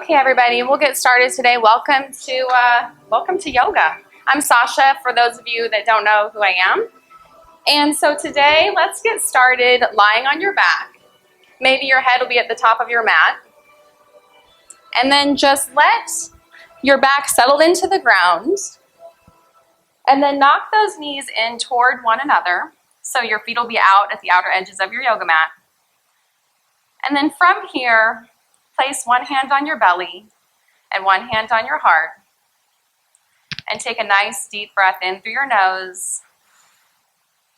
Okay, everybody, we'll get started today. Welcome to yoga. I'm Sasha, for those of you that don't know who I am. And so today, let's get started lying on your back. Maybe your head will be at the top of your mat. And then just let your back settle into the ground. And then knock those knees in toward one another. So your feet will be out at the outer edges of your yoga mat. And then from here, place one hand on your belly and one hand on your heart. And take a nice deep breath in through your nose.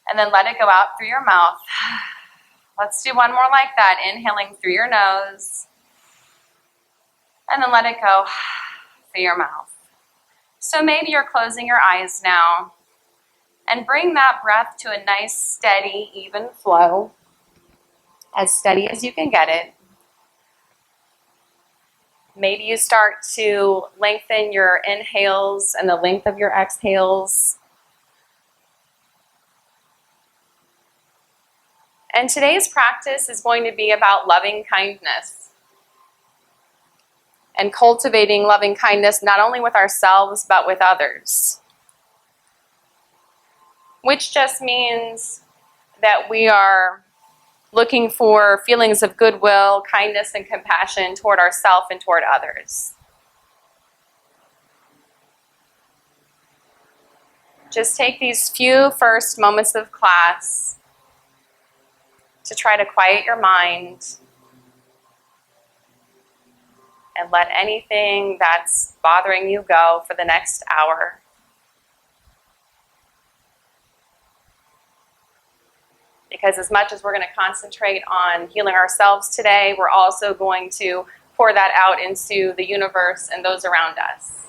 And then let it go out through your mouth. Let's do one more like that. Inhaling through your nose. And then let it go through your mouth. So maybe you're closing your eyes now. And bring that breath to a nice, steady, even flow. As steady as you can get it. Maybe you start to lengthen your inhales and the length of your exhales. And today's practice is going to be about loving kindness. And cultivating loving kindness not only with ourselves, but with others. Which just means that we are looking for feelings of goodwill, kindness, and compassion toward ourselves and toward others. Just take these few first moments of class to try to quiet your mind and let anything that's bothering you go for the next hour. Because as much as we're going to concentrate on healing ourselves today, we're also going to pour that out into the universe and those around us.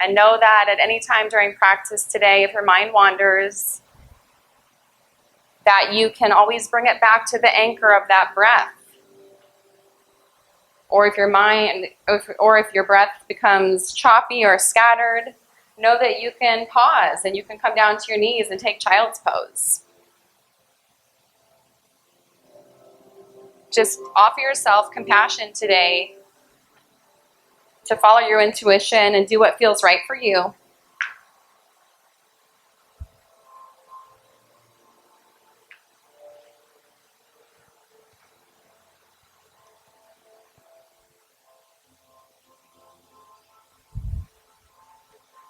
And know that at any time during practice today, if your mind wanders, that you can always bring it back to the anchor of that breath. Or if your breath becomes choppy or scattered, know that you can pause and you can come down to your knees and take child's pose. Just offer yourself compassion today to follow your intuition and do what feels right for you.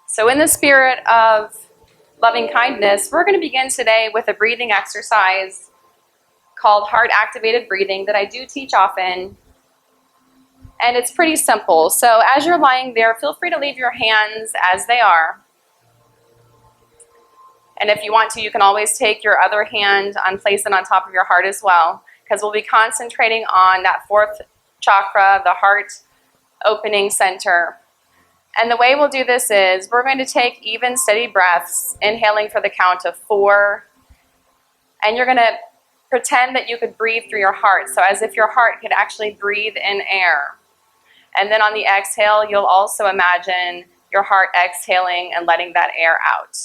So in the spirit of loving kindness, we're going to begin today with a breathing exercise called heart-activated breathing that I do teach often. And it's pretty simple. So as you're lying there, feel free to leave your hands as they are. And if you want to, you can always take your other hand and place it on top of your heart as well, because we'll be concentrating on that fourth chakra, the heart opening center. And the way we'll do this is we're going to take even steady breaths, inhaling for the count of 4. And you're going to pretend that you could breathe through your heart. So as if your heart could actually breathe in air. And then on the exhale, you'll also imagine your heart exhaling and letting that air out.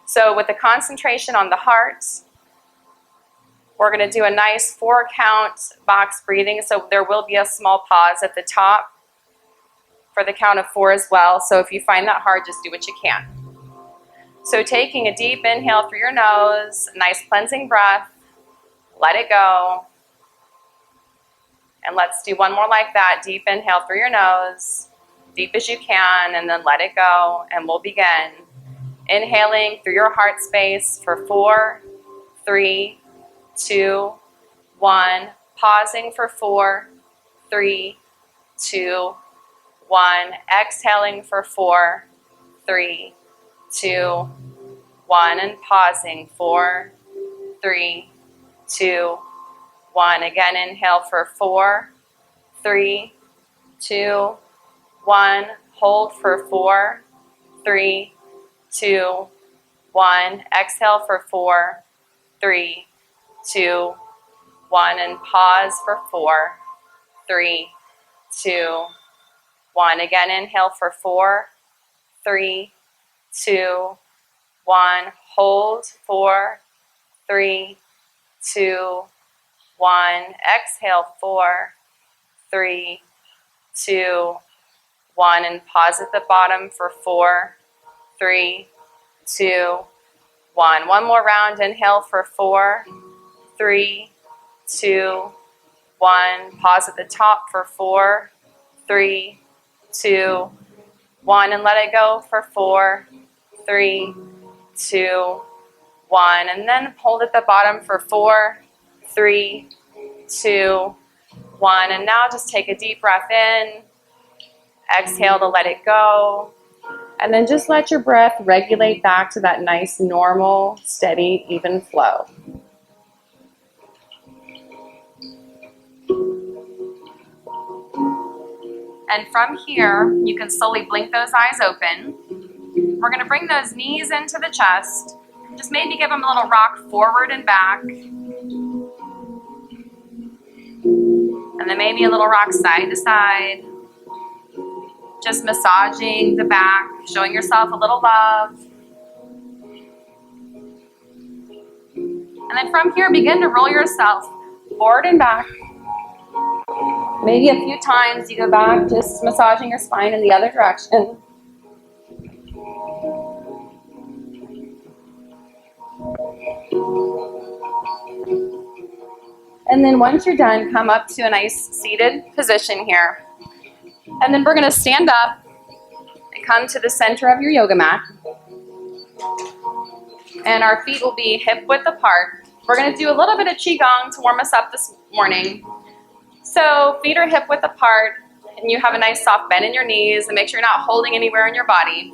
So with the concentration on the heart, we're going to do a nice 4-count box breathing. So there will be a small pause at the top for the count of 4 as well. So if you find that hard, just do what you can. So taking a deep inhale through your nose, a nice cleansing breath, let it go. And let's do one more like that. Deep inhale through your nose, deep as you can, and then let it go. And we'll begin. Inhaling through your heart space for 4, 3, 2, 1. Pausing for 4, 3, 2, 1. Exhaling for 4, 3, 2, 1. And pausing 4, 3, 2, 1. Again, inhale for 4, 3, 2, 1. Hold for 4, 3, 2, 1. Exhale for 4, 3, 2, 1. And pause for 4, 3, 2, 1. Again, inhale for 4, 3, 2, 1. Hold. 4, 3, 2, 1. Exhale. 4, 3, 2, 1. And pause at the bottom for 4, 3, 2, 1. One more round. Inhale for 4, 3, 2, 1. Pause at the top for 4, 3, 2, 1. And let it go for 4, 3, 2, 1. And then hold at the bottom for 4, 3, 2, 1. And now just take a deep breath in. Exhale to let it go. And then just let your breath regulate back to that nice, normal, steady, even flow. And from here, you can slowly blink those eyes open. We're going to bring those knees into the chest. Just maybe give them a little rock forward and back. And then maybe a little rock side to side. Just massaging the back, showing yourself a little love. And then from here, begin to roll yourself forward and back. Maybe a few times you go back, just massaging your spine in the other direction. And then once you're done, come up to a nice seated position here. And then we're going to stand up and come to the center of your yoga mat. And our feet will be hip width apart. We're going to do a little bit of qigong to warm us up this morning. So feet are hip width apart, and you have a nice soft bend in your knees, and make sure you're not holding anywhere in your body.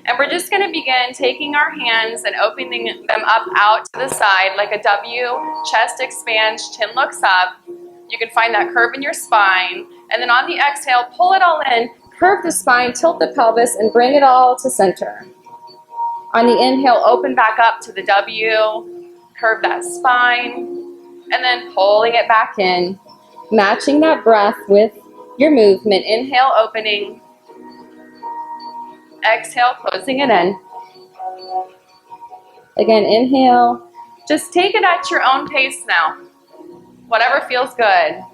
And we're just going to begin taking our hands and opening them up out to the side like a W. Chest expands, chin looks up. You can find that curve in your spine. And then on the exhale, pull it all in, curve the spine, tilt the pelvis, and bring it all to center. On the inhale, open back up to the W, curve that spine, and then pulling it back in, matching that breath with your movement. Inhale, opening. Exhale, closing it in. Again, inhale. Just take it at your own pace now. Whatever feels good.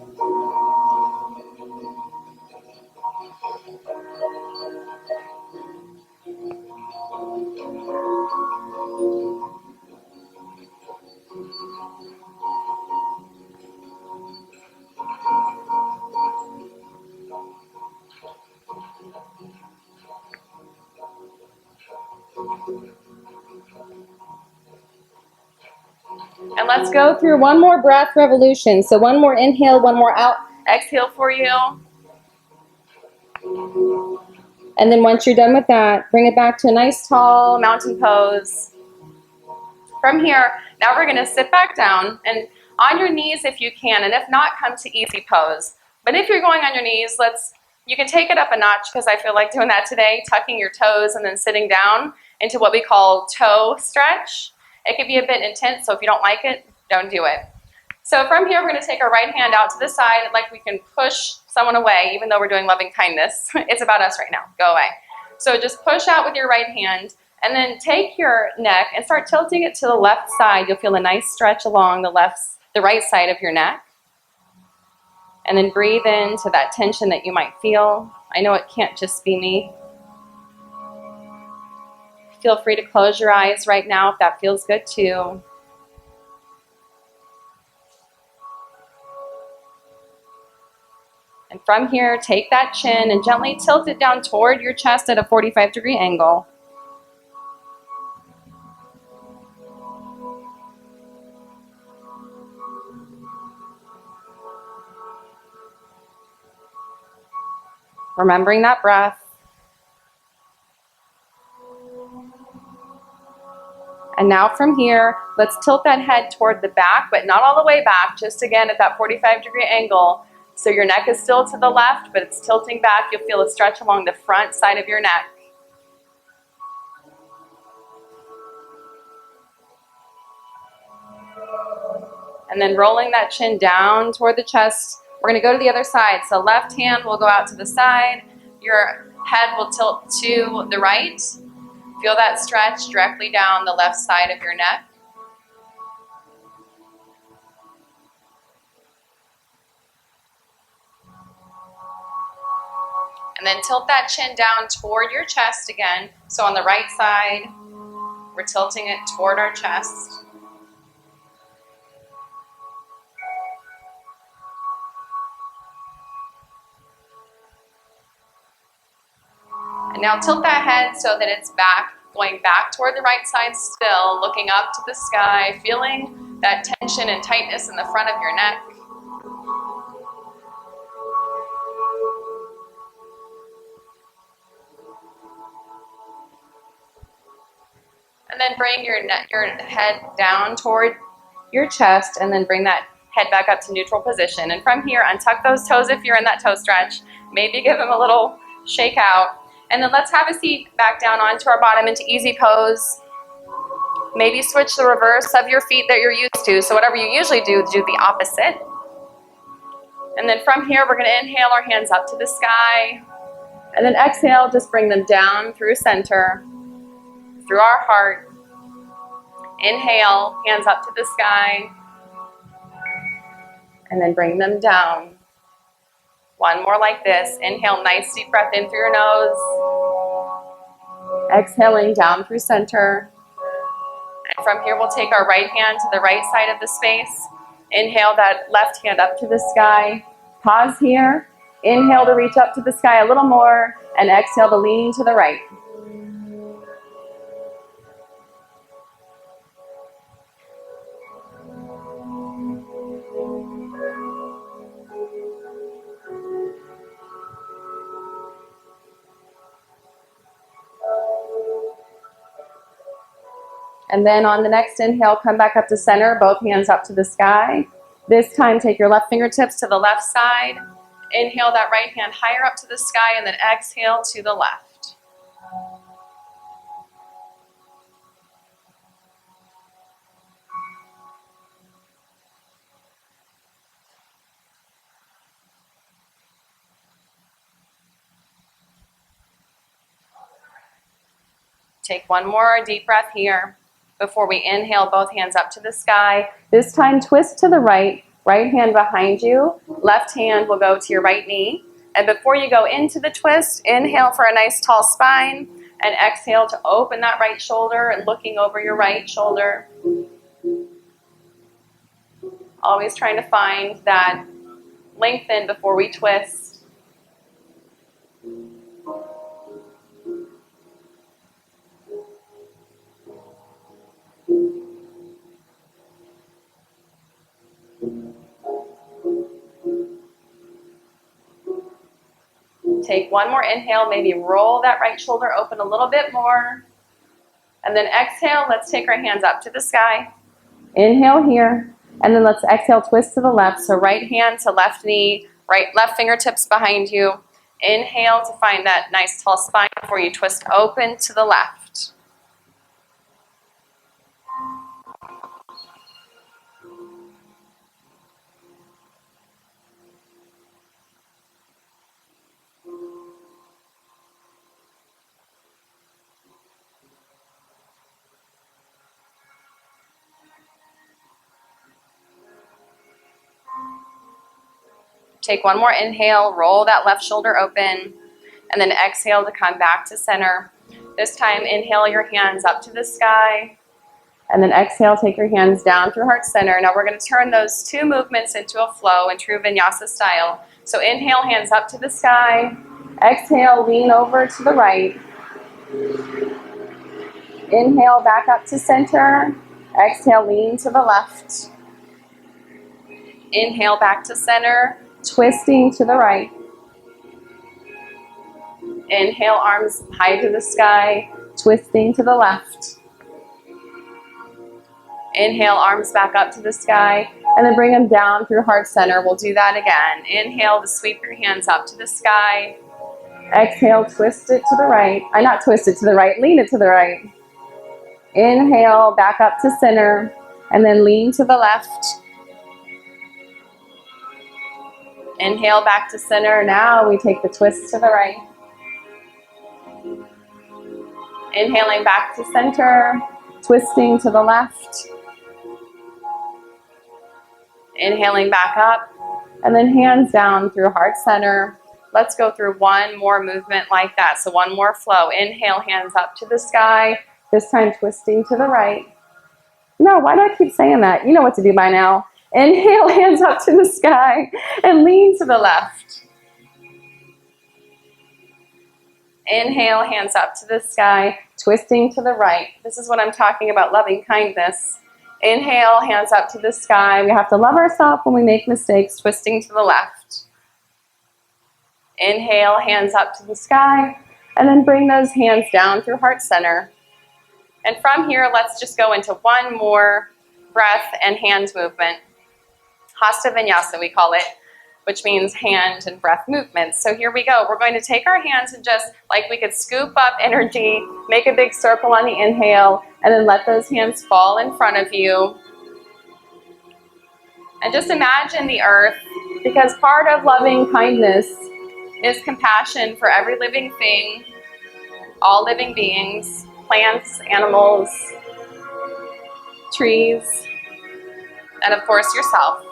And let's go through one more breath revolution. So one more inhale, one more out. Exhale for you. And then once you're done with that, bring it back to a nice tall mountain pose. From here, now we're going to sit back down and on your knees if you can, and if not, come to easy pose. But if you're going on your knees, you can take it up a notch because I feel like doing that today, tucking your toes and then sitting down into what we call toe stretch. It can be a bit intense, so if you don't like it, don't do it. So from here, we're going to take our right hand out to the side like we can push someone away, even though we're doing loving kindness. It's about us right now. Go away. So just push out with your right hand, and then take your neck and start tilting it to the left side. You'll feel a nice stretch along the right side of your neck. And then breathe into that tension that you might feel. I know it can't just be me. Feel free to close your eyes right now if that feels good too. And from here, take that chin and gently tilt it down toward your chest at a 45-degree angle. Remembering that breath. And now from here, let's tilt that head toward the back, but not all the way back, just again at that 45-degree angle. So your neck is still to the left, but it's tilting back. You'll feel a stretch along the front side of your neck. And then rolling that chin down toward the chest. We're going to go to the other side. So left hand will go out to the side. Your head will tilt to the right. Feel that stretch directly down the left side of your neck. And then tilt that chin down toward your chest again. So on the right side, we're tilting it toward our chest. And now tilt that head so that it's back, going back toward the right side still, looking up to the sky, feeling that tension and tightness in the front of your neck. And then bring your head down toward your chest, and then bring that head back up to neutral position. And from here, untuck those toes if you're in that toe stretch. Maybe give them a little shake out. And then let's have a seat back down onto our bottom into easy pose. Maybe switch the reverse of your feet that you're used to. So whatever you usually do the opposite. And then from here, we're going to inhale our hands up to the sky. And then exhale, just bring them down through center, through our heart. Inhale, hands up to the sky. And then bring them down. One more like this. Inhale, nice deep breath in through your nose. Exhaling down through center. And from here, we'll take our right hand to the right side of the space. Inhale that left hand up to the sky. Pause here. Inhale to reach up to the sky a little more. And exhale to lean to the right. And then on the next inhale, come back up to center, both hands up to the sky. This time, take your left fingertips to the left side. Inhale that right hand higher up to the sky, and then exhale to the left. Take one more deep breath here before we inhale both hands up to the sky. This time, twist to the right, right hand behind you. Left hand will go to your right knee. And before you go into the twist, inhale for a nice tall spine, and exhale to open that right shoulder and looking over your right shoulder. Always trying to find that lengthen before we twist. Take one more inhale, maybe roll that right shoulder open a little bit more. And then exhale, let's take our hands up to the sky. Inhale here, and then let's exhale, twist to the left. So right hand to left knee, left fingertips behind you. Inhale to find that nice tall spine before you twist open to the left. Take one more inhale, roll that left shoulder open, and then exhale to come back to center. This time, inhale your hands up to the sky, and then exhale, take your hands down through heart center. Now we're going to turn those two movements into a flow in true vinyasa style. So inhale, hands up to the sky. Exhale, lean over to the right. Inhale, back up to center. Exhale, lean to the left. Inhale, back to center. Twisting to the right. Inhale, arms high to the sky, twisting to the left. Inhale, arms back up to the sky, and then bring them down through heart center. We'll do that again. Inhale to sweep your hands up to the sky. Exhale, twist it to the right. Not twist it to the right, lean it to the right. Inhale, back up to center, and then lean to the left. Inhale back to center. Now we take the twist to the right. Inhaling back to center, twisting to the left. Inhaling back up, and then hands down through heart center. Let's go through one more movement like that. So one more flow. Inhale, hands up to the sky. This time twisting to the right. No, why do I keep saying that? You know what to do by now. Inhale, hands up to the sky, and lean to the left. Inhale, hands up to the sky, twisting to the right. This is what I'm talking about, loving kindness. Inhale, hands up to the sky. We have to love ourselves when we make mistakes, twisting to the left. Inhale, hands up to the sky, and then bring those hands down through heart center. And from here, let's just go into one more breath and hand movement. Hasta Vinyasa, we call it, which means hand and breath movements. So here we go. We're going to take our hands and just, like we could scoop up energy, make a big circle on the inhale, and then let those hands fall in front of you. And just imagine the earth, because part of loving kindness is compassion for every living thing, all living beings, plants, animals, trees, and of course yourself.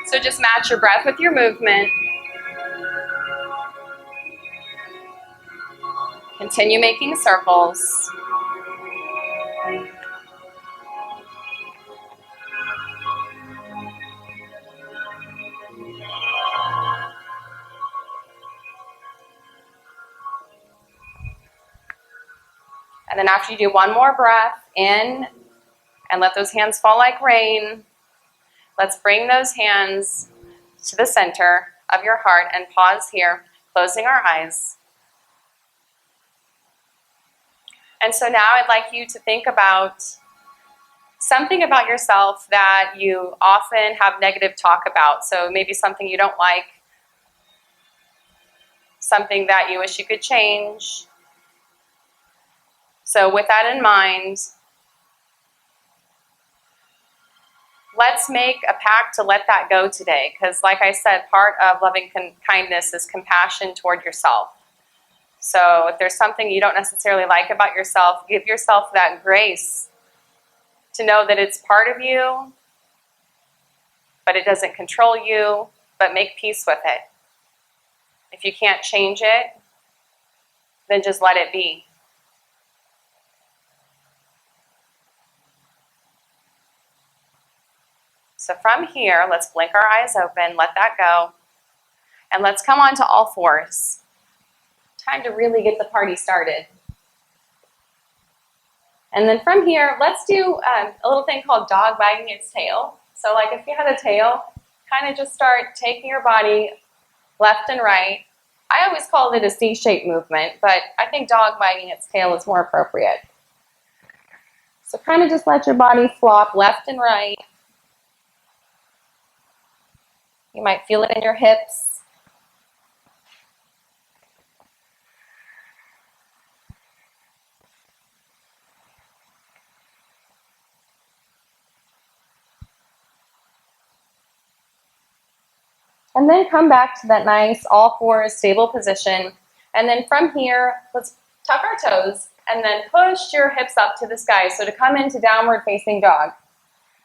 So just match your breath with your movement. Continue making circles. And then after you do one more breath in, and let those hands fall like rain, let's bring those hands to the center of your heart and pause here, closing our eyes. And so now I'd like you to think about something about yourself that you often have negative talk about. So maybe something you don't like, something that you wish you could change. So with that in mind, let's make a pact to let that go today. Because like I said, part of loving kindness is compassion toward yourself. So if there's something you don't necessarily like about yourself, give yourself that grace to know that it's part of you, but it doesn't control you, but make peace with it. If you can't change it, then just let it be. So from here, let's blink our eyes open, let that go, and let's come on to all fours. Time to really get the party started. And then from here, let's do a little thing called dog wagging its tail. So like if you had a tail, kind of just start taking your body left and right. I always called it a C-shaped movement, but I think dog wagging its tail is more appropriate. So kind of just let your body flop left and right. You might feel it in your hips. And then come back to that nice all fours stable position. And then from here, let's tuck our toes and then push your hips up to the sky. So to come into downward facing dog.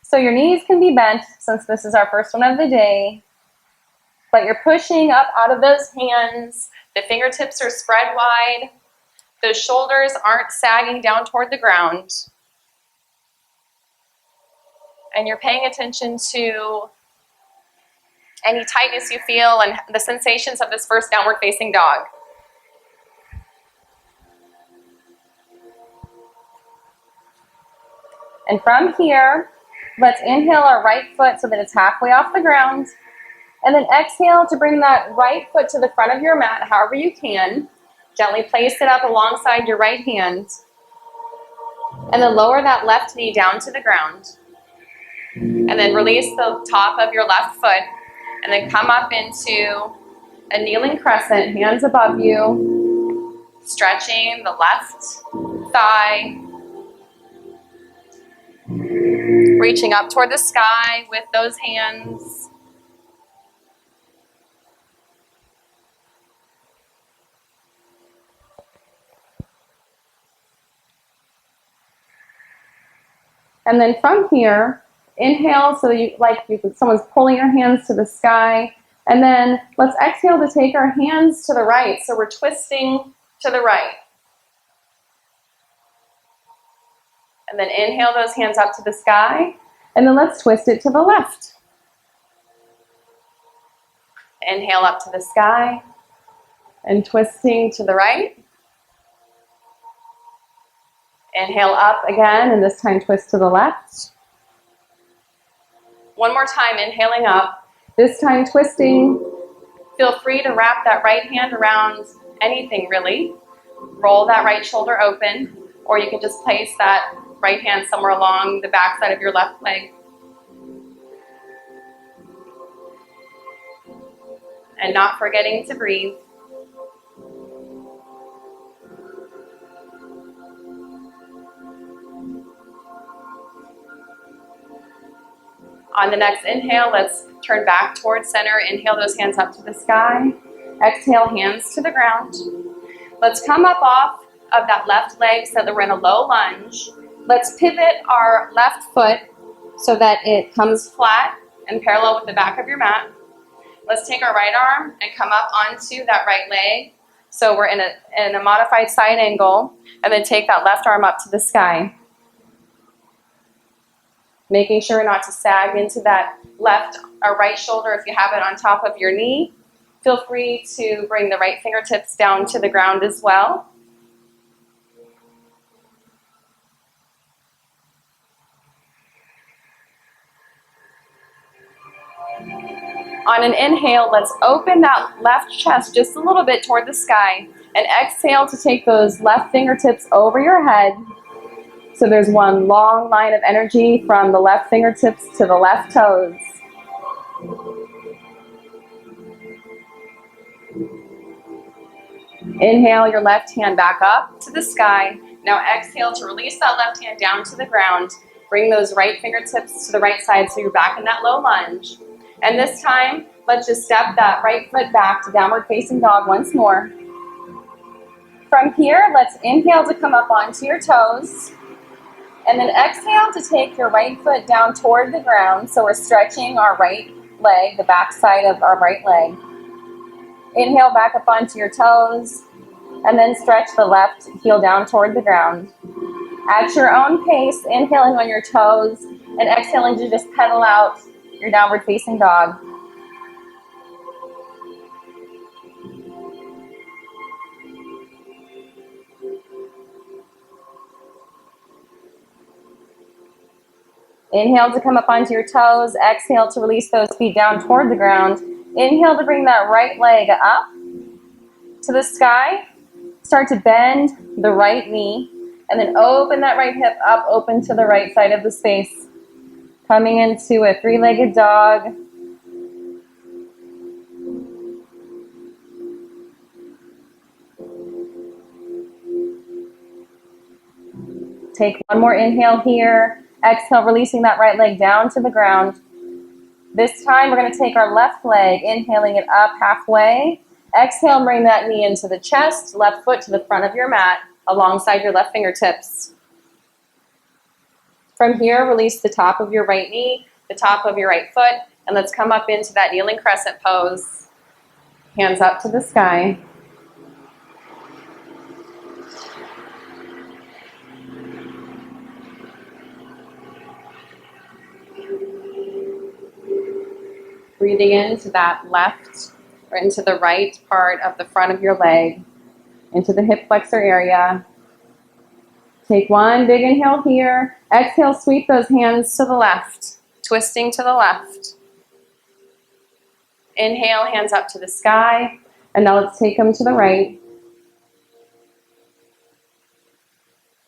So your knees can be bent since this is our first one of the day. But you're pushing up out of those hands. The fingertips are spread wide. Those shoulders aren't sagging down toward the ground. And you're paying attention to any tightness you feel and the sensations of this first downward facing dog. And from here, let's inhale our right foot so that it's halfway off the ground. And then exhale to bring that right foot to the front of your mat, however you can. Gently place it up alongside your right hand. And then lower that left knee down to the ground. And then release the top of your left foot. And then come up into a kneeling crescent, hands above you. Stretching the left thigh. Reaching up toward the sky with those hands. And then from here, inhale so someone's pulling your hands to the sky. And then let's exhale to take our hands to the right. So we're twisting to the right. And then inhale those hands up to the sky. And then let's twist it to the left. Inhale up to the sky. And twisting to the right. Inhale up again, and this time twist to the left. One more time, inhaling up. This time twisting. Feel free to wrap that right hand around anything, really. Roll that right shoulder open, or you can just place that right hand somewhere along the back side of your left leg. And not forgetting to breathe. On the next inhale, let's turn back towards center. Inhale those hands up to the sky. Exhale, hands to the ground. Let's come up off of that left leg so that we're in a low lunge. Let's pivot our left foot so that it comes flat and parallel with the back of your mat. Let's take our right arm and come up onto that right leg. So we're in a modified side angle, and then take that left arm up to the sky. Making sure not to sag into that left or right shoulder if you have it on top of your knee. Feel free to bring the right fingertips down to the ground as well. On an inhale, let's open that left chest just a little bit toward the sky, and exhale to take those left fingertips over your head. So there's one long line of energy from the left fingertips to the left toes. Inhale your left hand back up to the sky. Now exhale to release that left hand down to the ground. Bring those right fingertips to the right side so you're back in that low lunge. And this time, let's just step that right foot back to downward facing dog once more. From here, let's inhale to come up onto your toes. And then exhale to take your right foot down toward the ground. So we're stretching our right leg, the back side of our right leg. Inhale back up onto your toes. And then stretch the left heel down toward the ground. At your own pace, inhaling on your toes and exhaling to just pedal out your downward facing dog. Inhale to come up onto your toes. Exhale to release those feet down toward the ground. Inhale to bring that right leg up to the sky. Start to bend the right knee. And then open that right hip up, open to the right side of the space. Coming into a three-legged dog. Take one more inhale here. Exhale, releasing that right leg down to the ground. This time, we're going to take our left leg, inhaling it up halfway. Exhale, bring that knee into the chest, left foot to the front of your mat, alongside your left fingertips. From here, release the top of your right knee, the top of your right foot, and let's come up into that kneeling crescent pose. Hands up to the sky. Breathing into that left or into the right part of the front of your leg, into the hip flexor area. Take one big inhale here. Exhale, sweep those hands to the left, twisting to the left. Inhale, hands up to the sky. And now let's take them to the right.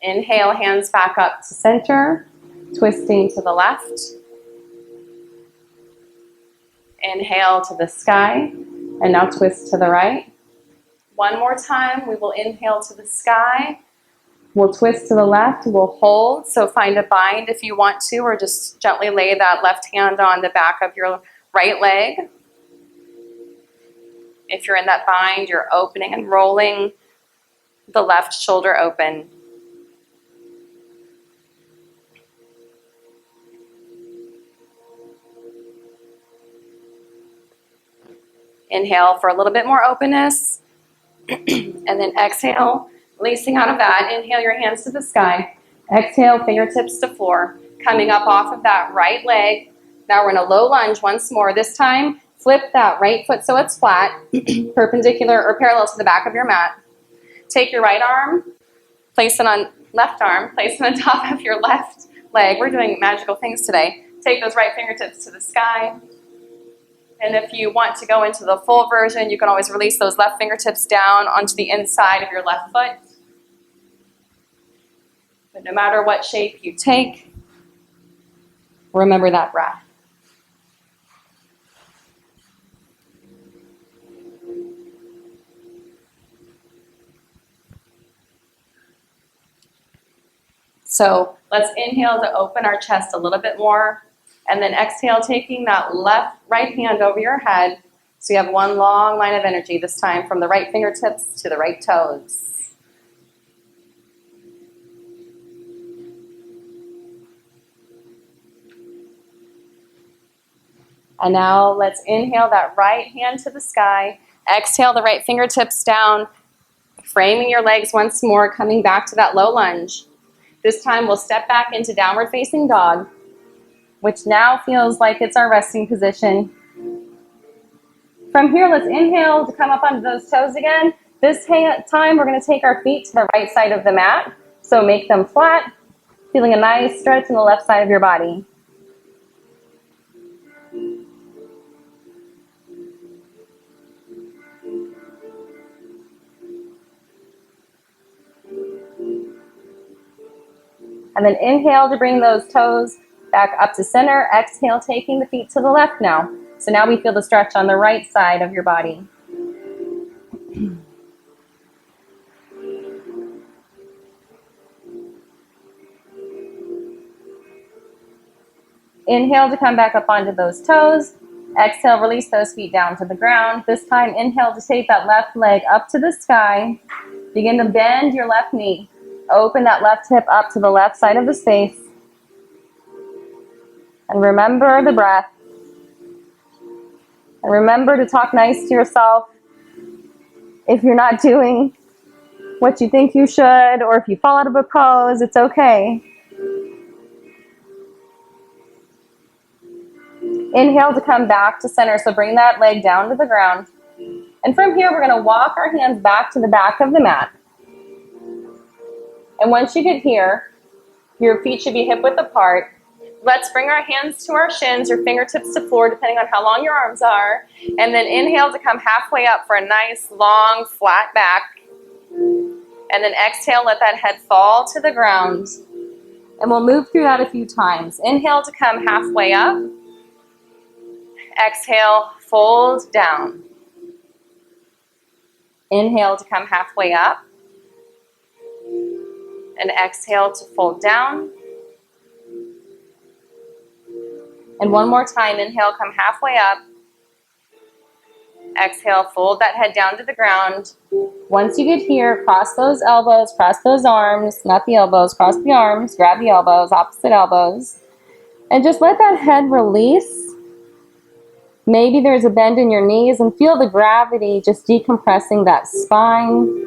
Inhale, hands back up to center, twisting to the left. Inhale to the sky, and now twist to the right. One more time, we will inhale to the sky. We'll twist to the left, we'll hold, so find a bind if you want to, or just gently lay that left hand on the back of your right leg. If you're in that bind, you're opening and rolling the left shoulder open. Inhale for a little bit more openness. And then exhale, releasing out of that. Inhale your hands to the sky. Exhale, fingertips to floor. Coming up off of that right leg. Now we're in a low lunge once more. This time, flip that right foot so it's flat, perpendicular or parallel to the back of your mat. Take your right arm, place it on left arm, place it on top of your left leg. We're doing magical things today. Take those right fingertips to the sky. And if you want to go into the full version, you can always release those left fingertips down onto the inside of your left foot. But no matter what shape you take, remember that breath. So let's inhale to open our chest a little bit more. And then exhale, taking that right hand over your head. So you have one long line of energy, this time from the right fingertips to the right toes. And now let's inhale that right hand to the sky. Exhale the right fingertips down, framing your legs once more, coming back to that low lunge. This time we'll step back into downward facing dog, which now feels like it's our resting position. From here, let's inhale to come up onto those toes again. This time, we're going to take our feet to the right side of the mat. So make them flat, feeling a nice stretch in the left side of your body. And then inhale to bring those toes back up to center. Exhale, taking the feet to the left now. So now we feel the stretch on the right side of your body. Inhale to come back up onto those toes. Exhale, release those feet down to the ground. This time, inhale to take that left leg up to the sky. Begin to bend your left knee. Open that left hip up to the left side of the space. And remember the breath. And remember to talk nice to yourself. If you're not doing what you think you should, or if you fall out of a pose, it's okay. Inhale to come back to center, so bring that leg down to the ground. And from here, we're going to walk our hands back to the back of the mat. And once you get here, your feet should be hip-width apart. Let's bring our hands to our shins, your fingertips to floor, depending on how long your arms are. And then inhale to come halfway up for a nice, long, flat back. And then exhale, let that head fall to the ground. And we'll move through that a few times. Inhale to come halfway up. Exhale, fold down. Inhale to come halfway up. And exhale to fold down. And one more time, inhale, come halfway up. Exhale, fold that head down to the ground. Once you get here, cross those elbows, cross those arms, not the elbows, cross the arms, grab the elbows, opposite elbows. And just let that head release. Maybe there's a bend in your knees, and feel the gravity just decompressing that spine.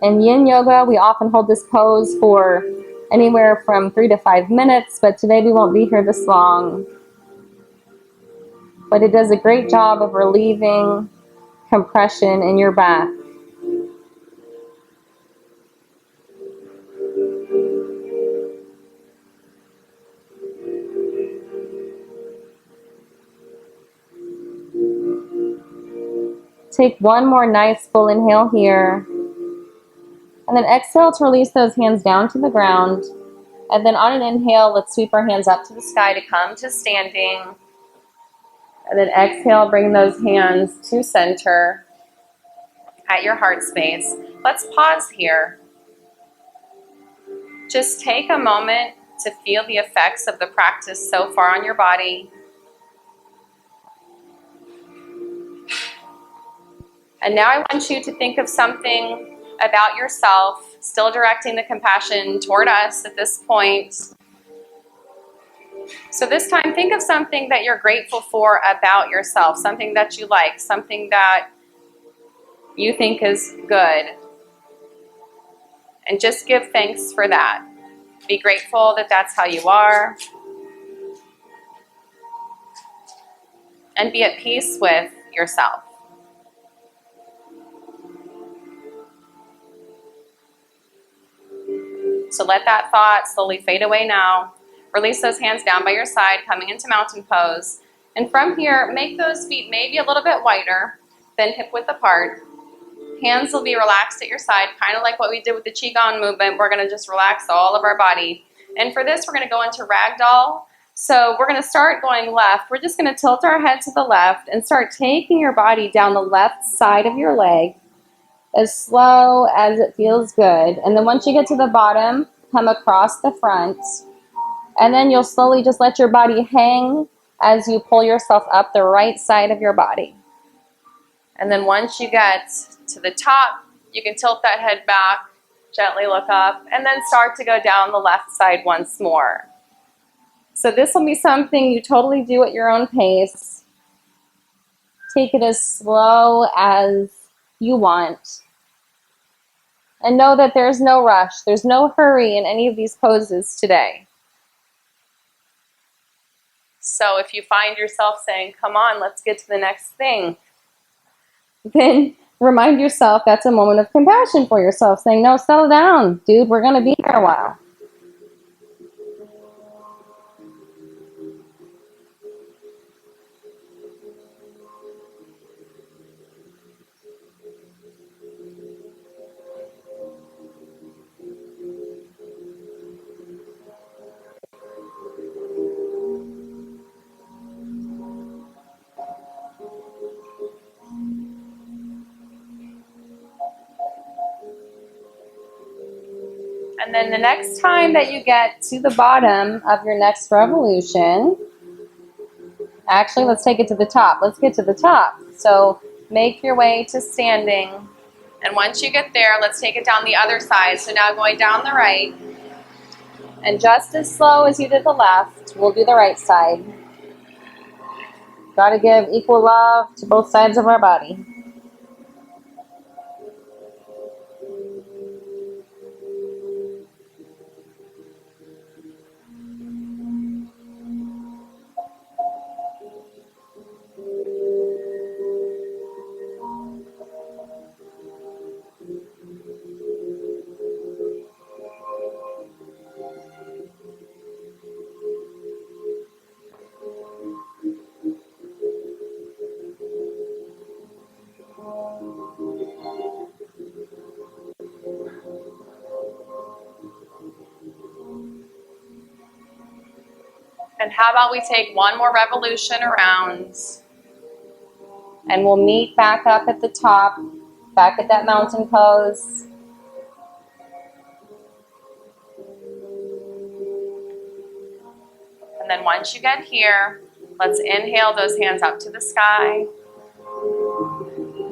In yin yoga, we often hold this pose for anywhere from 3 to 5 minutes, but today we won't be here this long. But it does a great job of relieving compression in your back. Take one more nice full inhale here. And then exhale to release those hands down to the ground. And then on an inhale, let's sweep our hands up to the sky to come to standing. And then exhale, bring those hands to center at your heart space. Let's pause here. Just take a moment to feel the effects of the practice so far on your body. And now I want you to think of something about yourself, still directing the compassion toward us at this point. So this time, think of something that you're grateful for about yourself, something that you like, something that you think is good. And just give thanks for that. Be grateful that that's how you are. And be at peace with yourself. So let that thought slowly fade away now. Release those hands down by your side, coming into mountain pose. And from here, make those feet maybe a little bit wider than hip width apart. Hands will be relaxed at your side, kind of like what we did with the Qigong movement. We're going to just relax all of our body. And for this, we're going to go into ragdoll. So we're going to start going left. We're just going to tilt our head to the left and start taking your body down the left side of your leg as slow as it feels good. And then once you get to the bottom, come across the front. And then you'll slowly just let your body hang as you pull yourself up the right side of your body. And then once you get to the top, you can tilt that head back, gently look up, and then start to go down the left side once more. So this will be something you totally do at your own pace. Take it as slow as you want. And know that there's no rush, there's no hurry in any of these poses today. So if you find yourself saying, come on, let's get to the next thing, then remind yourself that's a moment of compassion for yourself, saying, no, settle down, dude, we're going to be here a while. And then the next time that you get to the bottom of your next revolution, actually, let's take it to the top. Let's get to the top. So make your way to standing. And once you get there, let's take it down the other side. So now going down the right. And just as slow as you did the left, we'll do the right side. Got to give equal love to both sides of our body. And how about we take one more revolution around, and we'll meet back up at the top, back at that mountain pose. And then once you get here, let's inhale those hands up to the sky.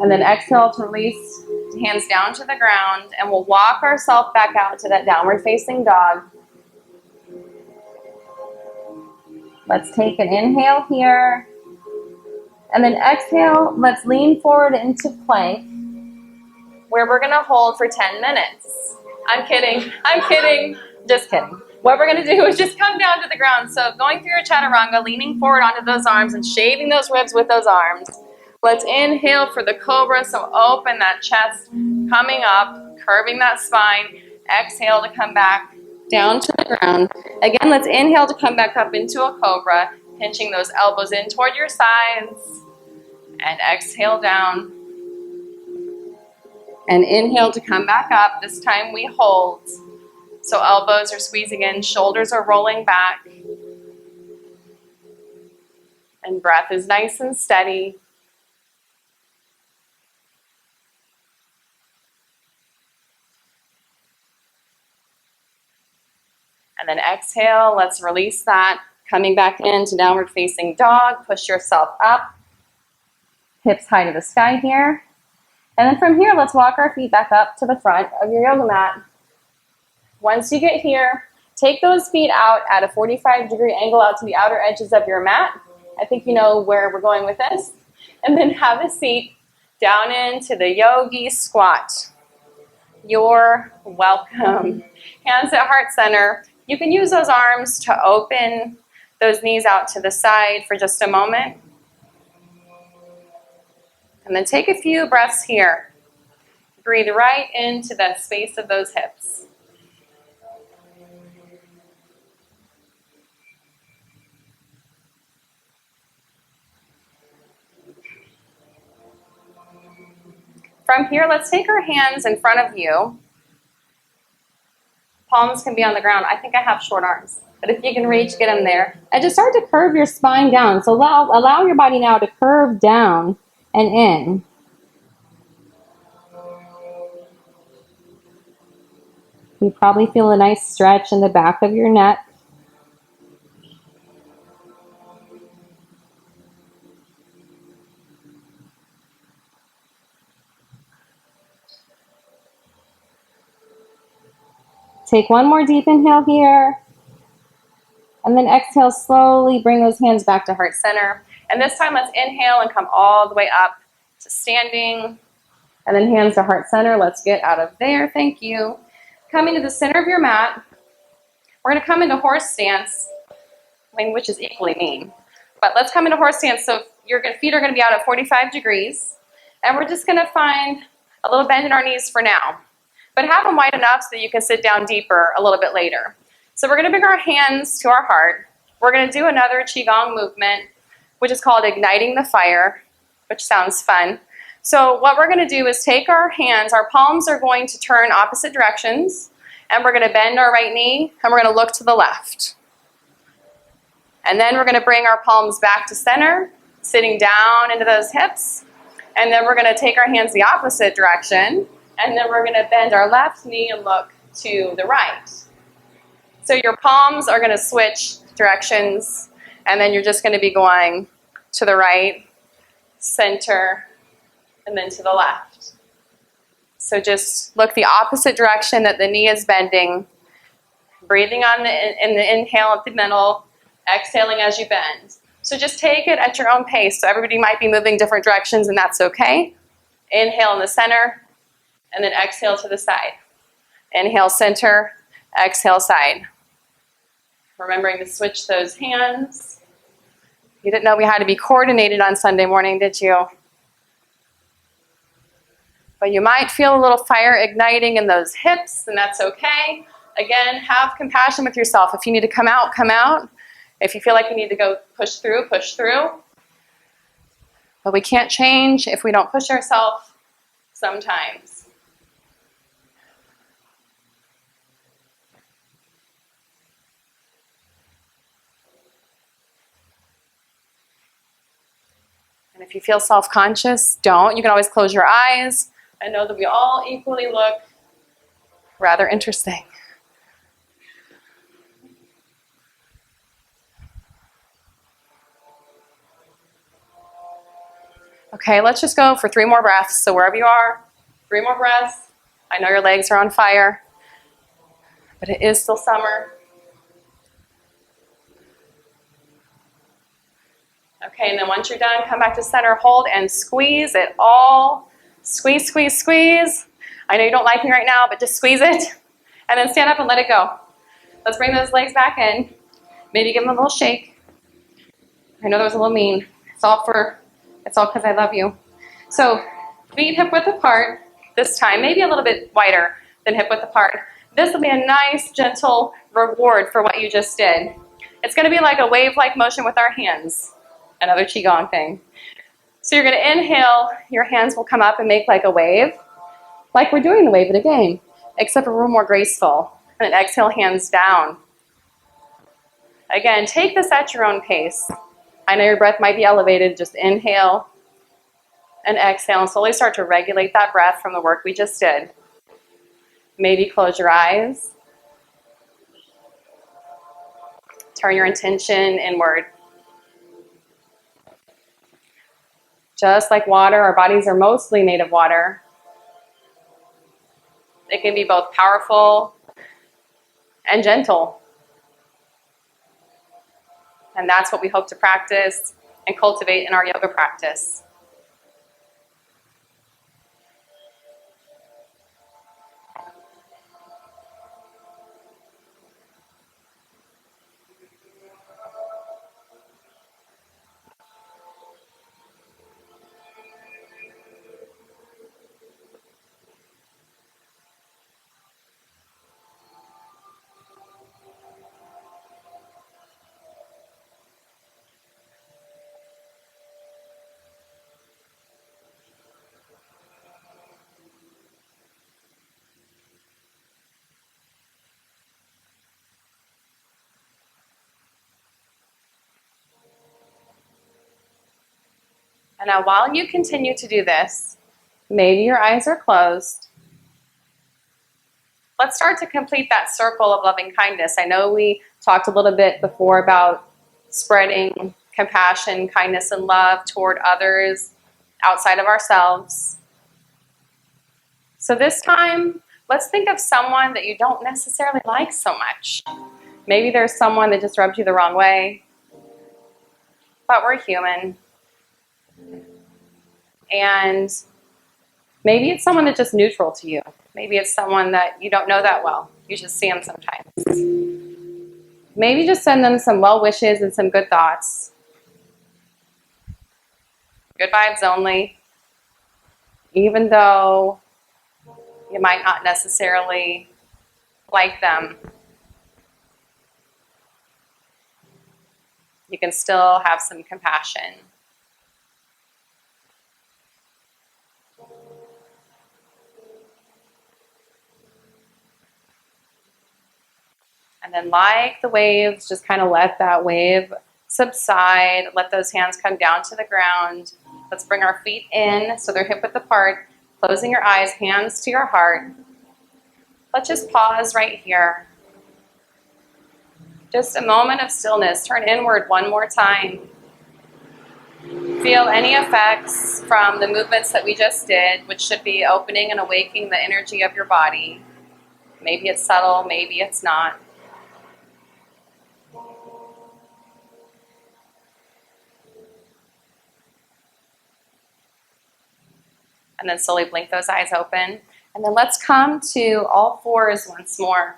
And then exhale to release hands down to the ground, and we'll walk ourselves back out to that downward facing dog. Let's take an inhale here. And then exhale, let's lean forward into plank, where we're gonna hold for 10 minutes. I'm kidding, just kidding. What we're gonna do is just come down to the ground. So going through your chaturanga, leaning forward onto those arms and shaving those ribs with those arms. Let's inhale for the cobra, so open that chest, coming up, curving that spine. Exhale to come back down to the ground. Again, let's inhale to come back up into a cobra, pinching those elbows in toward your sides. And exhale down. And inhale to come back up. This time we hold. So elbows are squeezing in, shoulders are rolling back. And breath is nice and steady. And then exhale, let's release that. Coming back into downward facing dog, push yourself up. Hips high to the sky here. And then from here, let's walk our feet back up to the front of your yoga mat. Once you get here, take those feet out at a 45-degree angle out to the outer edges of your mat. I think you know where we're going with this. And then have a seat down into the yogi squat. You're welcome. Hands at heart center. You can use those arms to open those knees out to the side for just a moment. And then take a few breaths here. Breathe right into the space of those hips. From here, let's take our hands in front of you. Palms can be on the ground. I think I have short arms, but if you can reach, get them there. And just start to curve your spine down. So allow your body now to curve down and in. You probably feel a nice stretch in the back of your neck. Take one more deep inhale here. And then exhale, slowly bring those hands back to heart center. And this time, let's inhale and come all the way up to standing. And then hands to heart center. Let's get out of there. Thank you. Coming to the center of your mat, we're going to come into horse stance, which is equally mean. But let's come into horse stance. So your feet are going to be out at 45 degrees. And we're just going to find a little bend in our knees for now. But have them wide enough so that you can sit down deeper a little bit later. So we're going to bring our hands to our heart. We're going to do another qigong movement, which is called igniting the fire, which sounds fun. So what we're going to do is take our hands, our palms are going to turn opposite directions, and we're going to bend our right knee, and we're going to look to the left. And then we're going to bring our palms back to center, sitting down into those hips. And then we're going to take our hands the opposite direction, and then we're going to bend our left knee and look to the right. So your palms are going to switch directions, and then you're just going to be going to the right, center, and then to the left. So just look the opposite direction that the knee is bending, breathing in the inhale at the middle, exhaling as you bend. So just take it at your own pace. So everybody might be moving different directions, and that's okay. Inhale in the center, and then exhale to the side. Inhale, center, exhale, side. Remembering to switch those hands. You didn't know we had to be coordinated on Sunday morning, did you? But you might feel a little fire igniting in those hips, and that's okay. Again, have compassion with yourself. If you need to come out, come out. If you feel like you need to go push through, push through. But we can't change if we don't push ourselves sometimes. And if you feel self-conscious, don't. You can always close your eyes. I know that we all equally look rather interesting. Okay, let's just go for 3 more breaths. So wherever you are, 3 more breaths. I know your legs are on fire, but it is still summer. Okay, and then once you're done, come back to center, hold, and squeeze it all. Squeeze, squeeze, squeeze. I know you don't like me right now, but just squeeze it. And then stand up and let it go. Let's bring those legs back in. Maybe give them a little shake. I know that was a little mean. It's all because I love you. So feet hip width apart this time, maybe a little bit wider than hip width apart. This will be a nice, gentle reward for what you just did. It's going to be like a wave-like motion with our hands. Another qigong thing. So you're going to inhale, your hands will come up and make like a wave, like we're doing the wave in a game, except a little more graceful. And then exhale, hands down. Again, take this at your own pace. I know your breath might be elevated. Just inhale and exhale and slowly start to regulate that breath from the work we just did. Maybe close your eyes. Turn your intention inward. Just like water, our bodies are mostly made of water. It can be both powerful and gentle. And that's what we hope to practice and cultivate in our yoga practice. And now while you continue to do this, maybe your eyes are closed. Let's start to complete that circle of loving kindness. I know we talked a little bit before about spreading compassion, kindness, and love toward others outside of ourselves. So this time, let's think of someone that you don't necessarily like so much. Maybe there's someone that just rubbed you the wrong way, but we're human. And maybe it's someone that's just neutral to you. Maybe it's someone that you don't know that well. You just see them sometimes. Maybe just send them some well wishes and some good thoughts. Good vibes only. Even though you might not necessarily like them, you can still have some compassion. And then like the waves, just kind of let that wave subside. Let those hands come down to the ground. Let's bring our feet in so they're hip width apart. Closing your eyes, hands to your heart. Let's just pause right here. Just a moment of stillness. Turn inward one more time. Feel any effects from the movements that we just did, which should be opening and awakening the energy of your body. Maybe it's subtle, maybe it's not. And then slowly blink those eyes open. And then let's come to all fours once more.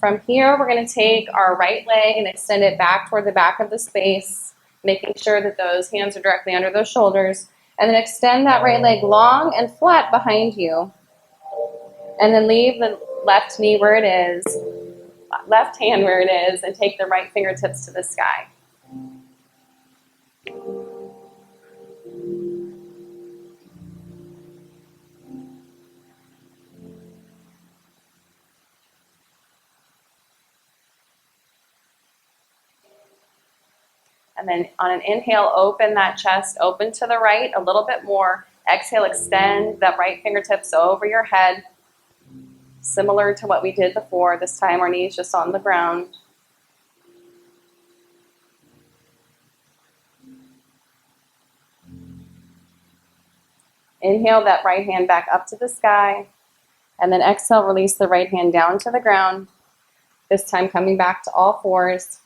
From here, we're going to take our right leg and extend it back toward the back of the space, making sure that those hands are directly under those shoulders. And then extend that right leg long and flat behind you. And then leave the left knee where it is, left hand where it is, and take the right fingertips to the sky. And then on an inhale, open that chest, open to the right a little bit more. Exhale, extend that right fingertips over your head. Similar to what we did before, this time our knees just on the ground. Inhale that right hand back up to the sky. And then exhale, release the right hand down to the ground. This time coming back to all fours.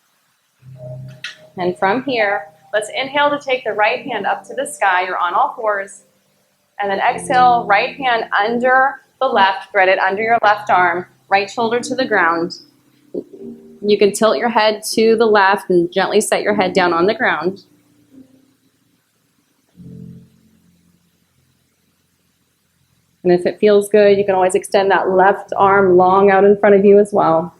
And from here, let's inhale to take the right hand up to the sky. You're on all fours. And then exhale, right hand under the left, thread it under your left arm, right shoulder to the ground. You can tilt your head to the left and gently set your head down on the ground. And if it feels good, you can always extend that left arm long out in front of you as well.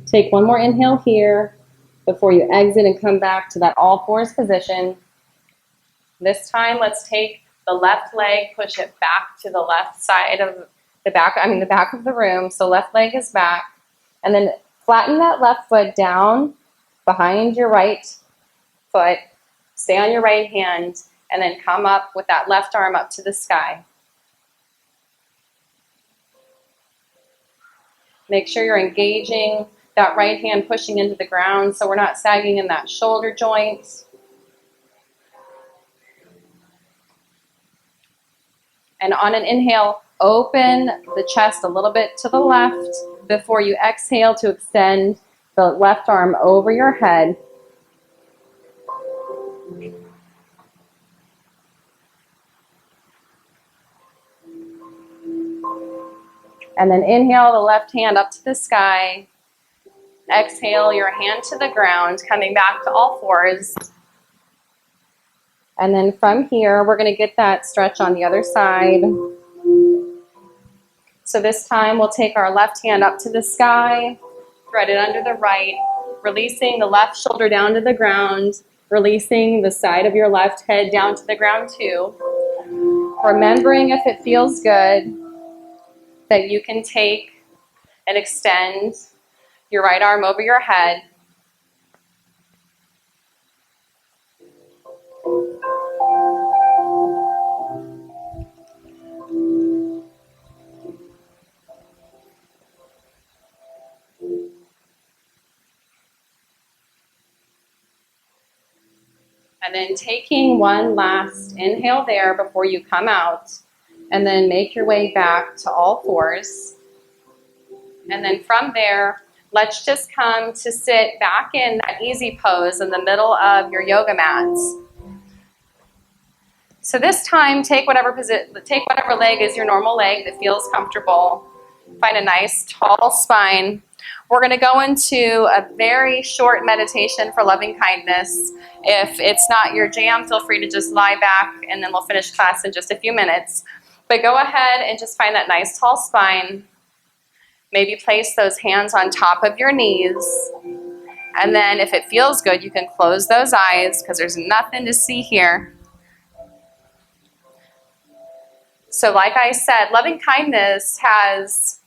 Take one more inhale here before you exit and come back to that all fours position. This time, let's take the left leg, push it back to the left side of the back of the room. So left leg is back. And then flatten that left foot down behind your right foot. Stay on your right hand, and then come up with that left arm up to the sky. Make sure you're engaging that right hand, pushing into the ground so we're not sagging in that shoulder joint. And on an inhale, open the chest a little bit to the left before you exhale to extend the left arm over your head. And then inhale the left hand up to the sky. Exhale your hand to the ground, coming back to all fours. And then from here, we're going to get that stretch on the other side. So this time we'll take our left hand up to the sky, thread it under the right, releasing the left shoulder down to the ground, releasing the side of your left head down to the ground too. Remembering, if it feels good, that you can take and extend your right arm over your head. And then taking one last inhale there before you come out, and then make your way back to all fours. And then from there, let's just come to sit back in that easy pose in the middle of your yoga mats. So this time, take whatever leg is your normal leg that feels comfortable. Find a nice tall spine. We're going to go into a very short meditation for loving kindness. If it's not your jam, feel free to just lie back, and then we'll finish class in just a few minutes. But go ahead and just find that nice tall spine. Maybe place those hands on top of your knees. And then if it feels good, you can close those eyes because there's nothing to see here. So like I said, loving kindness has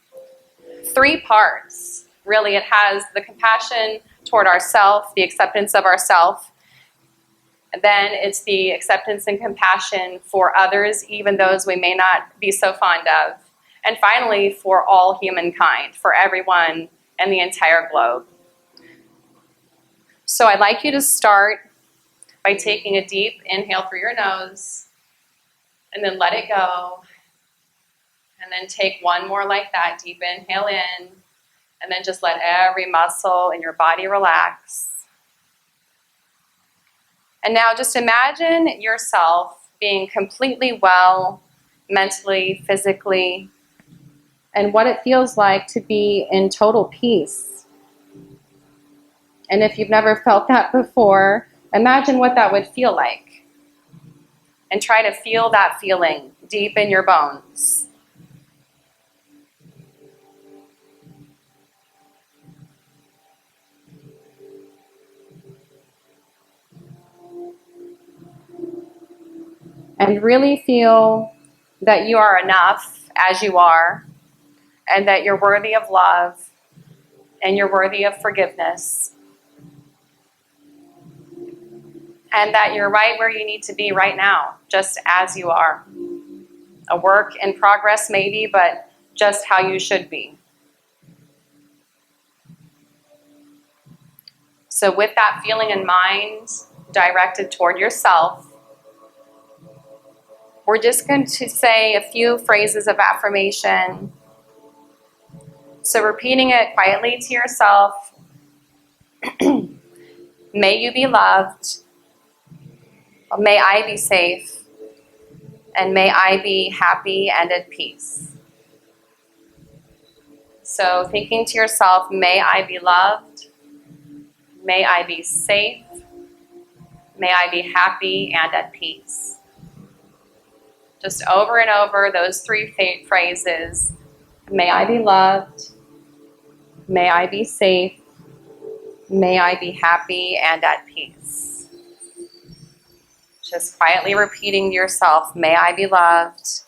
3 parts. Really, it has the compassion toward ourself, the acceptance of ourself. Then it's the acceptance and compassion for others, even those we may not be so fond of. And finally, for all humankind, for everyone and the entire globe. So I'd like you to start by taking a deep inhale through your nose, and then let it go. And then take one more like that, deep inhale in, and then just let every muscle in your body relax. And now just imagine yourself being completely well, mentally, physically, and what it feels like to be in total peace. And if you've never felt that before, imagine what that would feel like. And try to feel that feeling deep in your bones. And really feel that you are enough as you are, and that you're worthy of love, and you're worthy of forgiveness, and that you're right where you need to be right now, just as you are. A work in progress maybe, but just how you should be. So with that feeling in mind, directed toward yourself, we're just going to say a few phrases of affirmation. So repeating it quietly to yourself. May you be loved. May I be safe. And may I be happy and at peace. So thinking to yourself, may I be loved. May I be safe. May I be happy and at peace. Just over and over those 3 phrases. May I be loved. May I be safe. May I be happy and at peace. Just quietly repeating to yourself, may I be loved.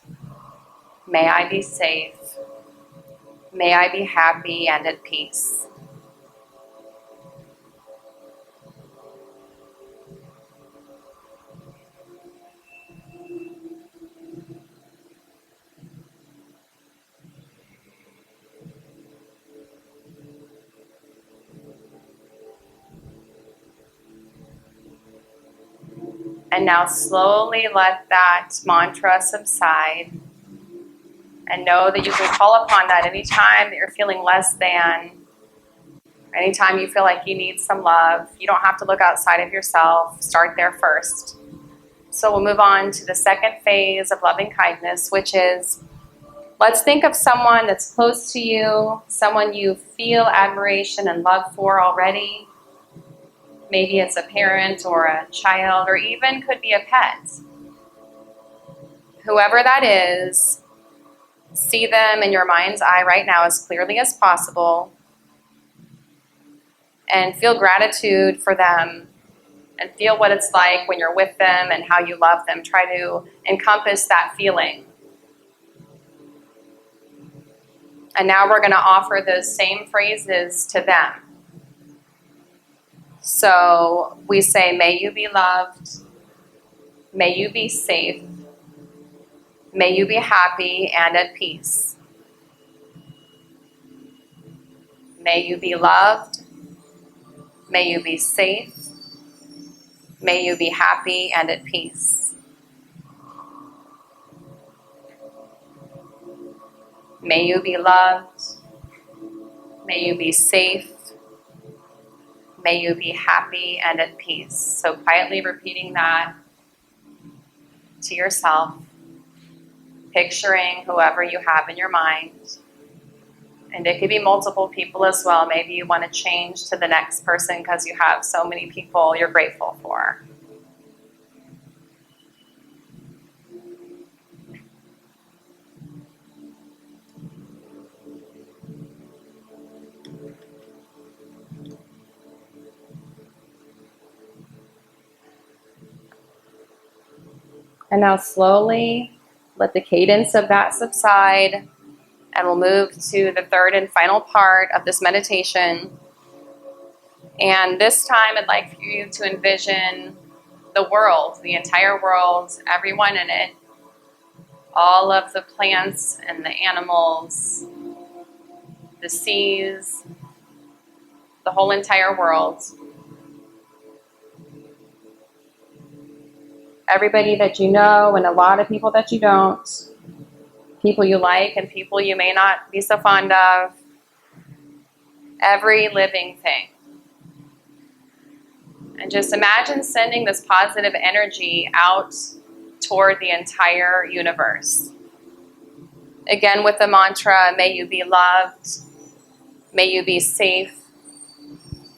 May I be safe. May I be happy and at peace. And now slowly let that mantra subside. And know that you can call upon that anytime that you're feeling less than, anytime you feel like you need some love. You don't have to look outside of yourself. Start there first. So we'll move on to the second phase of loving kindness, which is, let's think of someone that's close to you, someone you feel admiration and love for already. Maybe it's a parent or a child, or even could be a pet. Whoever that is, see them in your mind's eye right now as clearly as possible, and feel gratitude for them, and feel what it's like when you're with them and how you love them. Try to encompass that feeling. And now we're going to offer those same phrases to them. So we say, may you be loved, may you be safe, may you be happy and at peace. May you be loved, may you be safe, may you be happy and at peace. May you be loved, may you be safe, may you be happy and at peace. So quietly repeating that to yourself, picturing whoever you have in your mind. And it could be multiple people as well. Maybe you want to change to the next person because you have so many people you're grateful for. And now slowly let the cadence of that subside, and we'll move to the third and final part of this meditation. And this time I'd like for you to envision the world, the entire world, everyone in it, all of the plants and the animals, the seas, the whole entire world. Everybody that you know and a lot of people that you don't. People you like and people you may not be so fond of. Every living thing. And just imagine sending this positive energy out toward the entire universe. Again with the mantra, may you be loved, may you be safe,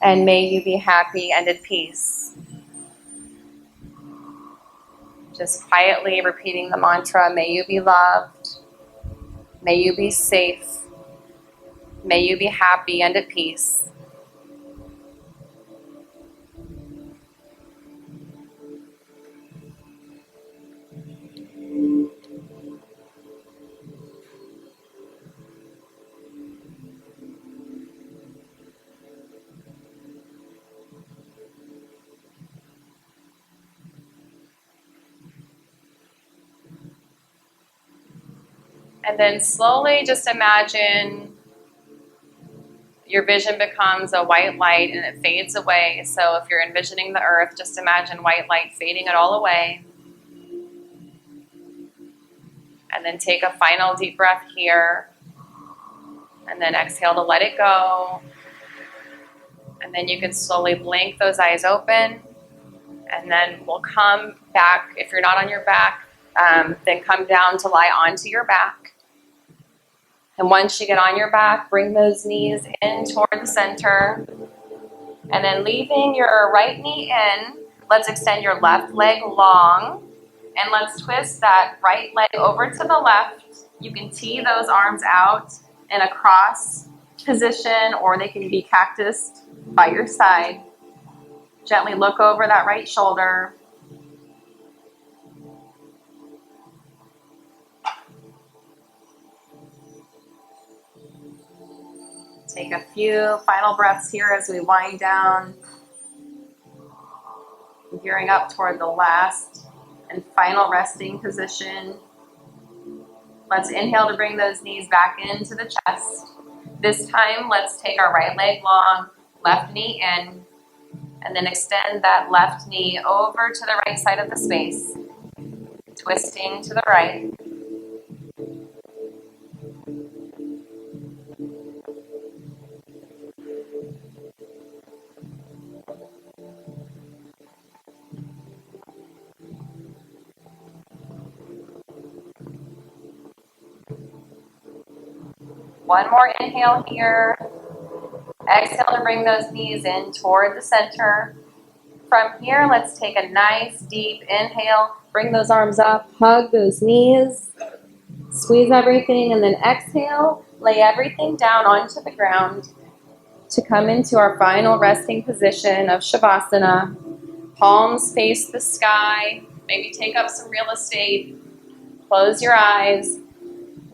and may you be happy and at peace. Just quietly repeating the mantra, may you be loved, may you be safe, may you be happy and at peace. And then slowly just imagine your vision becomes a white light and it fades away. So if you're envisioning the earth, just imagine white light fading it all away. And then take a final deep breath here. And then exhale to let it go. And then you can slowly blink those eyes open. And then we'll come back. If you're not on your back, then come down to lie onto your back. And once you get on your back, bring those knees in toward the center. And then leaving your right knee in, let's extend your left leg long. And let's twist that right leg over to the left. You can tee those arms out in a cross position, or they can be cactus by your side. Gently look over that right shoulder. Take a few final breaths here as we wind down, gearing up toward the last and final resting position. Let's inhale to bring those knees back into the chest. This time, let's take our right leg long, left knee in, and then extend that left knee over to the right side of the space, twisting to the right. One more inhale here. Exhale to bring those knees in toward the center. From here, let's take a nice deep inhale. Bring those arms up, hug those knees, squeeze everything, and then exhale. Lay everything down onto the ground to come into our final resting position of Shavasana. Palms face the sky. Maybe take up some real estate. Close your eyes.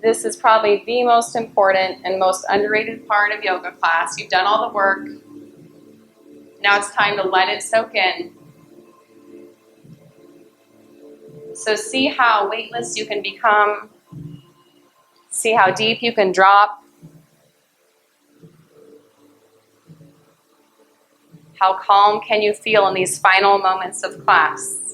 This is probably the most important and most underrated part of yoga class. You've done all the work. Now it's time to let it soak in. So see how weightless you can become. See how deep you can drop. How calm can you feel in these final moments of class?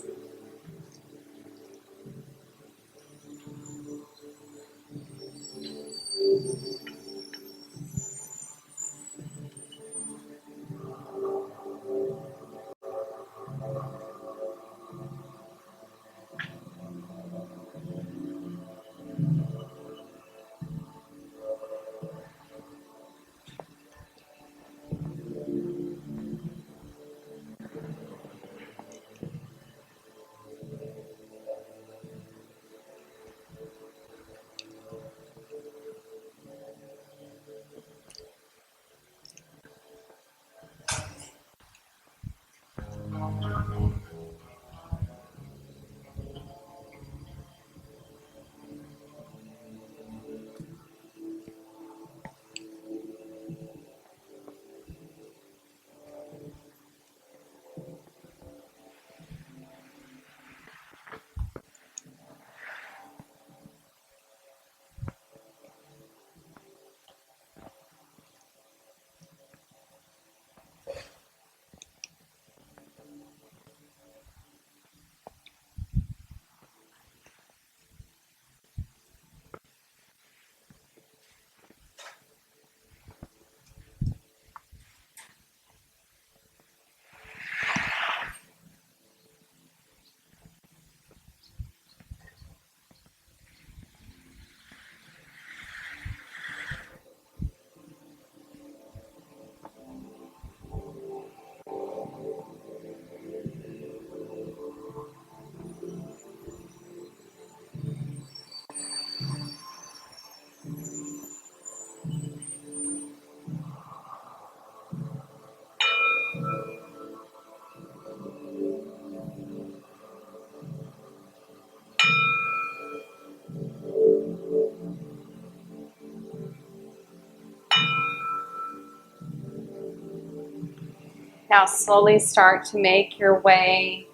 Now slowly start to make your way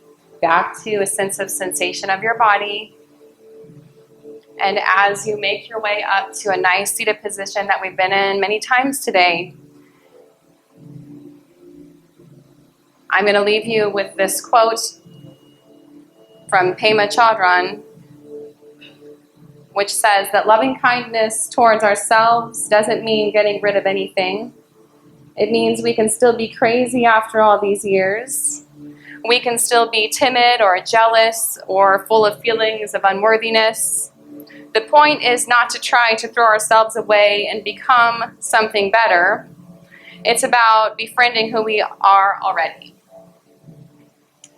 back to a sense of sensation of your body. And as you make your way up to a nice seated position that we've been in many times today, I'm going to leave you with this quote from Pema Chodron, which says that loving kindness towards ourselves doesn't mean getting rid of anything. It means we can still be crazy after all these years. We can still be timid or jealous or full of feelings of unworthiness. The point is not to try to throw ourselves away and become something better. It's about befriending who we are already.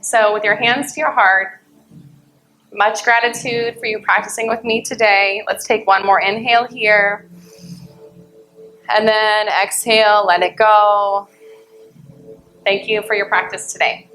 So with your hands to your heart, much gratitude for you practicing with me today. Let's take one more inhale here. And then exhale, let it go. Thank you for your practice today.